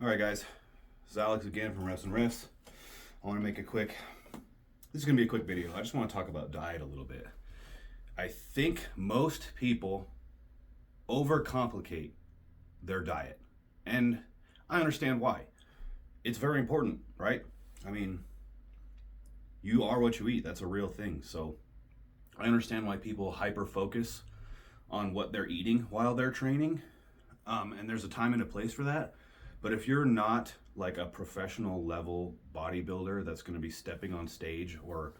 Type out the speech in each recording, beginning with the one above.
All right, guys. This is Alex again from Reps Riffs. I want to make a quick. This is going to be a quick video. I just want to talk about diet a little bit. I think most people overcomplicate their diet, and I understand why. It's very important, right? I mean, you are what you eat. That's a real thing. So I understand why people hyper focus on what they're eating while they're training, and there's a time and a place for that. But if you're not like a professional level bodybuilder that's going to be stepping on stage, or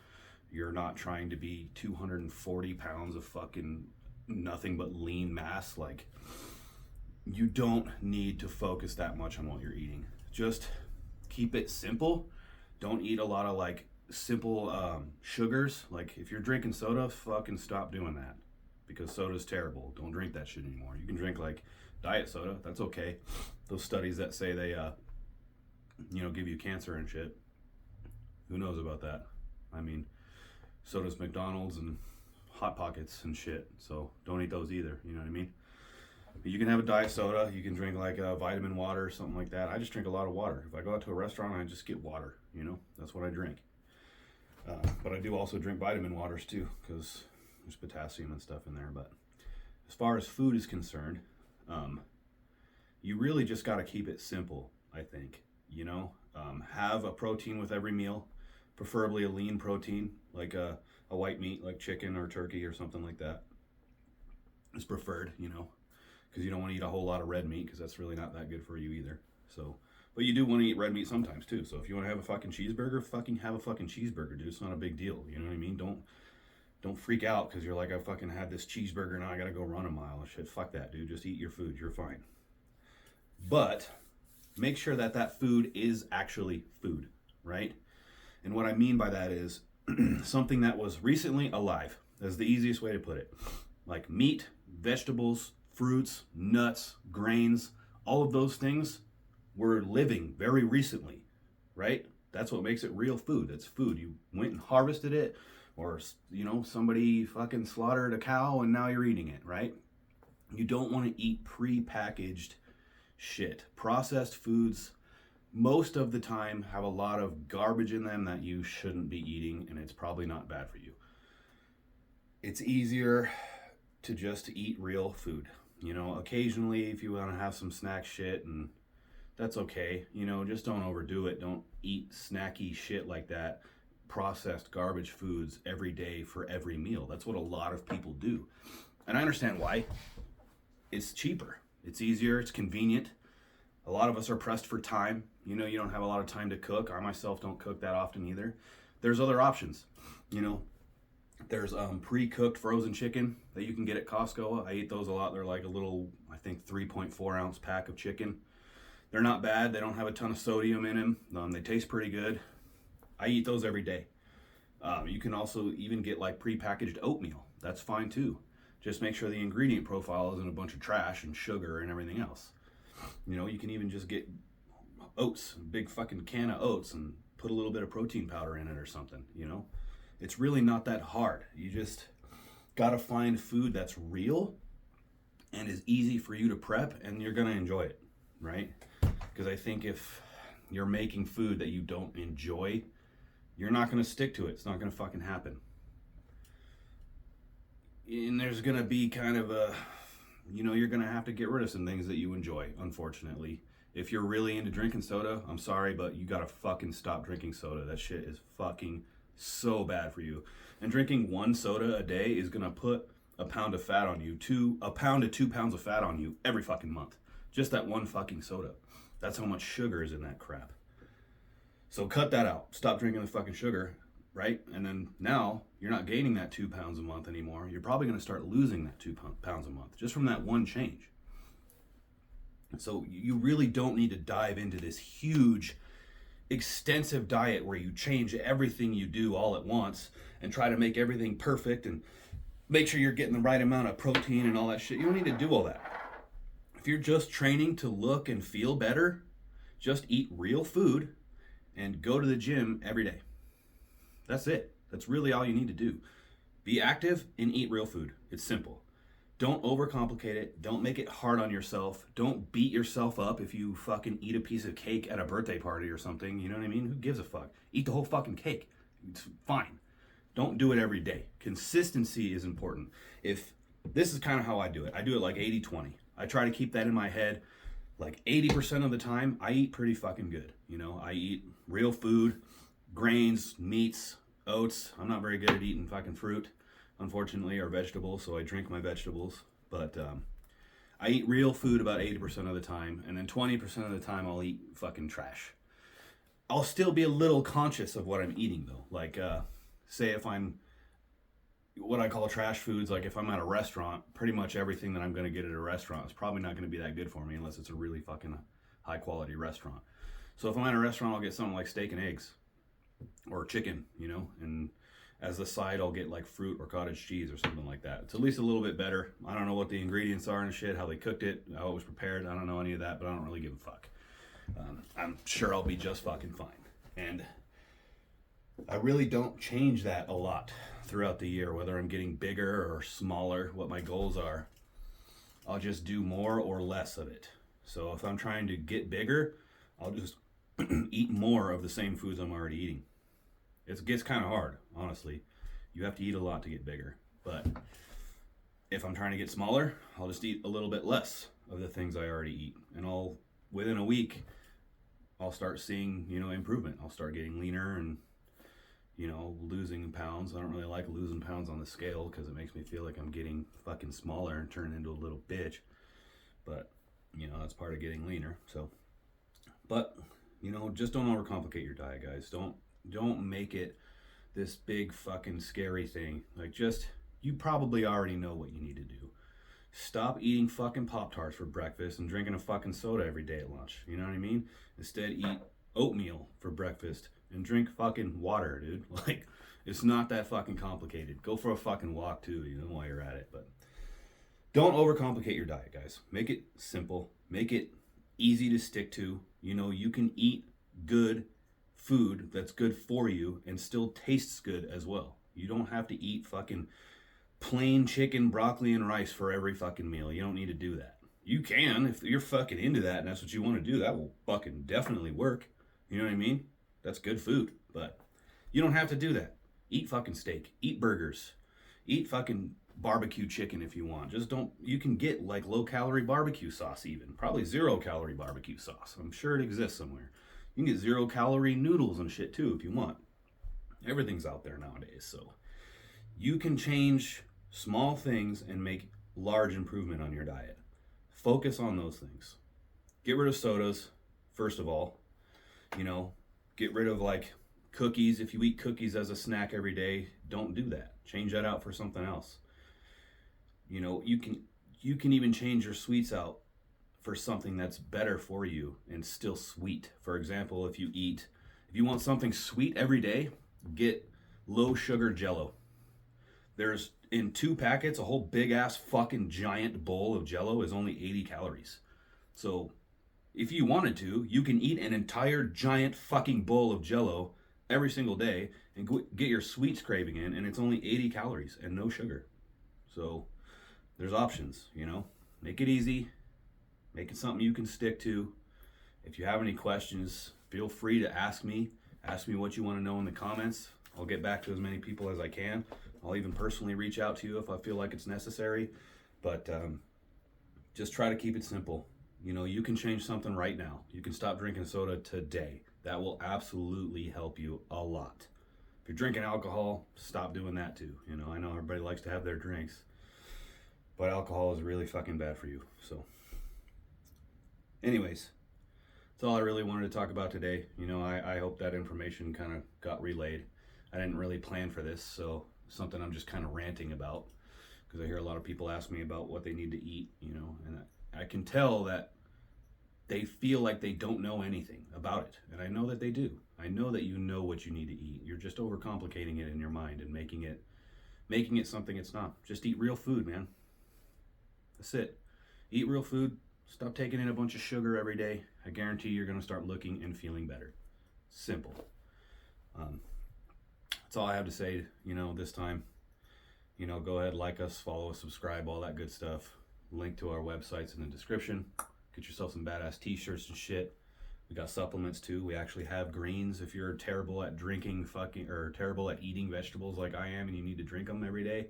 you're not trying to be 240 pounds of fucking nothing but lean mass, like, you don't need to focus that much on what you're eating. Just keep it simple. Don't eat a lot of like simple sugars. Like if you're drinking soda, fucking stop doing that, because soda's terrible. Don't drink that shit anymore. You can drink like diet soda, that's okay. Those studies that say they give you cancer and shit, who knows about that? I mean, soda's McDonald's and Hot Pockets and shit, so don't eat those either, you know what I mean? But you can have a diet soda, you can drink like a vitamin water or something like that. I just drink a lot of water. If I go out to a restaurant, I just get water, that's what I drink. But I do also drink vitamin waters too, because there's potassium and stuff in there. But as far as food is concerned, you really just got to keep it simple, I think. Have a protein with every meal, preferably a lean protein, like a white meat, like chicken or turkey or something like that is preferred, because you don't want to eat a whole lot of red meat, because that's really not that good for you either. So, but you do want to eat red meat sometimes too. So if you want to have a fucking cheeseburger, fucking have a fucking cheeseburger, dude. It's not a big deal. You know what I mean? Don't freak out because you're like, I fucking had this cheeseburger, now I gotta go run a mile and shit. Fuck that, dude. Just eat your food. You're fine. But make sure that that food is actually food, right? And what I mean by that is something that was recently alive. That's the easiest way to put it. Like meat, vegetables, fruits, nuts, grains, all of those things were living very recently, right? That's what makes it real food. It's food. You went and harvested it, or somebody fucking slaughtered a cow and now you're eating it, right? You don't want to eat pre-packaged shit. Processed foods most of the time have a lot of garbage in them that you shouldn't be eating, and it's probably not bad for you. It's easier to just eat real food. Occasionally if you want to have some snack shit, and that's okay. Just don't overdo it. Don't eat snacky shit like that, processed garbage foods every day for every meal. That's what a lot of people do. And I understand why. It's cheaper. It's easier. It's convenient. A lot of us are pressed for time. You don't have a lot of time to cook. I myself don't cook that often either. There's other options. There's pre-cooked frozen chicken that you can get at Costco. I eat those a lot. They're like a little, I think, 3.4 ounce pack of chicken. They're not bad. They don't have a ton of sodium in them. They taste pretty good. I eat those every day. You can also even get like pre-packaged oatmeal. That's fine too. Just make sure the ingredient profile isn't a bunch of trash and sugar and everything else. You can even just get oats, a big fucking can of oats, and put a little bit of protein powder in it or something. It's really not that hard. You just gotta find food that's real and is easy for you to prep, and you're gonna enjoy it, right? Because I think if you're making food that you don't enjoy, you're not gonna stick to it. It's not gonna fucking happen. And there's gonna be kind of you're gonna have to get rid of some things that you enjoy, unfortunately. If you're really into drinking soda, I'm sorry, but you gotta fucking stop drinking soda. That shit is fucking so bad for you. And drinking one soda a day is gonna put a pound of fat on you, a pound to 2 pounds of fat on you every fucking month. Just that one fucking soda. That's how much sugar is in that crap. So cut that out. Stop drinking the fucking sugar, right? And then now you're not gaining that 2 pounds a month anymore. You're probably gonna start losing that 2 pounds a month just from that one change. So you really don't need to dive into this huge, extensive diet where you change everything you do all at once and try to make everything perfect and make sure you're getting the right amount of protein and all that shit. You don't need to do all that. If you're just training to look and feel better, just eat real food and go to the gym every day. That's it. That's really all you need to do. Be active and eat real food. It's simple. Don't overcomplicate it. Don't make it hard on yourself. Don't beat yourself up if you fucking eat a piece of cake at a birthday party or something. You know what I mean? Who gives a fuck? Eat the whole fucking cake. It's fine. Don't do it every day. Consistency is important. If this is kind of how I do it. I do it like 80-20. I try to keep that in my head. Like 80% of the time, I eat pretty fucking good. You know, I eat real food, grains, meats, oats. I'm not very good at eating fucking fruit, unfortunately, or vegetables, so I drink my vegetables. But I eat real food about 80% of the time, and then 20% of the time I'll eat fucking trash. I'll still be a little conscious of what I'm eating, though. Like, say if I'm what I call trash foods, like if I'm at a restaurant, pretty much everything that I'm going to get at a restaurant is probably not going to be that good for me unless it's a really fucking high quality restaurant. So if I'm at a restaurant, I'll get something like steak and eggs or chicken, you know, and as the side, I'll get like fruit or cottage cheese or something like that. It's at least a little bit better. I don't know what the ingredients are and shit, how they cooked it, how it was prepared. I don't know any of that, but I don't really give a fuck. I'm sure I'll be just fucking fine. And I really don't change that a lot throughout the year, whether I'm getting bigger or smaller, what my goals are. I'll just do more or less of it. So if I'm trying to get bigger, I'll just eat more of the same foods I'm already eating. It gets kind of hard, honestly. You have to eat a lot to get bigger. But if I'm trying to get smaller, I'll just eat a little bit less of the things I already eat. And within a week, I'll start seeing, improvement. I'll start getting leaner and, losing pounds. I don't really like losing pounds on the scale because it makes me feel like I'm getting fucking smaller and turning into a little bitch. But, that's part of getting leaner. So, but, just don't overcomplicate your diet, guys. Don't make it this big fucking scary thing. Like, you probably already know what you need to do. Stop eating fucking Pop-Tarts for breakfast and drinking a fucking soda every day at lunch. You know what I mean? Instead, eat oatmeal for breakfast and drink fucking water, dude. Like, it's not that fucking complicated. Go for a fucking walk too, while you're at it. But don't overcomplicate your diet, guys. Make it simple. Make it easy to stick to. You can eat good food that's good for you and still tastes good as well. You don't have to eat fucking plain chicken, broccoli, and rice for every fucking meal. You don't need to do that. You can, if you're fucking into that and that's what you want to do, that will fucking definitely work. You know what I mean? That's good food, but you don't have to do that. Eat fucking steak, eat burgers, eat fucking barbecue chicken if you want. You can get like low calorie barbecue sauce even, probably 0 calorie barbecue sauce. I'm sure it exists somewhere. You can get 0 calorie noodles and shit too if you want. Everything's out there nowadays, so you can change small things and make large improvement on your diet. Focus on those things. Get rid of sodas, first of all. Get rid of like cookies. If you eat cookies as a snack every day, don't do that. Change that out for something else. You can even change your sweets out for something that's better for you and still sweet. For example, if you want something sweet every day, get low sugar Jello. There's in 2 packets, a whole big ass fucking giant bowl of Jello is only 80 calories. So if you wanted to, you can eat an entire giant fucking bowl of Jello every single day and get your sweets craving in, and it's only 80 calories and no sugar. So there's options, Make it easy. Make it something you can stick to. If you have any questions, feel free to ask me. Ask me what you want to know in the comments. I'll get back to as many people as I can. I'll even personally reach out to you if I feel like it's necessary. But just try to keep it simple. You can change something right now. You can stop drinking soda today. That will absolutely help you a lot. If you're drinking alcohol, stop doing that too. I know everybody likes to have their drinks, but alcohol is really fucking bad for you. So anyways, that's all I really wanted to talk about today. I hope that information kind of got relayed. I didn't really plan for this, so something I'm just kind of ranting about because I hear a lot of people ask me about what they need to eat, and I can tell that they feel like they don't know anything about it. And I know that they do. I know that you know what you need to eat. You're just overcomplicating it in your mind and making it something it's not. Just eat real food, man. That's it. Eat real food. Stop taking in a bunch of sugar every day. I guarantee you're going to start looking and feeling better. Simple. That's all I have to say, this time. You know, go ahead, like us, follow us, subscribe, all that good stuff. Link to our websites in the description. Get yourself some badass t-shirts and shit. We got supplements too. We actually have greens. If you're terrible at drinking or terrible at eating vegetables like I am and you need to drink them every day,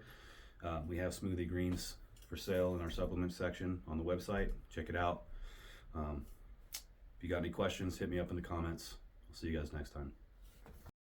we have smoothie greens for sale in our supplements section on the website. Check it out. If you got any questions, hit me up in the comments. I'll see you guys next time.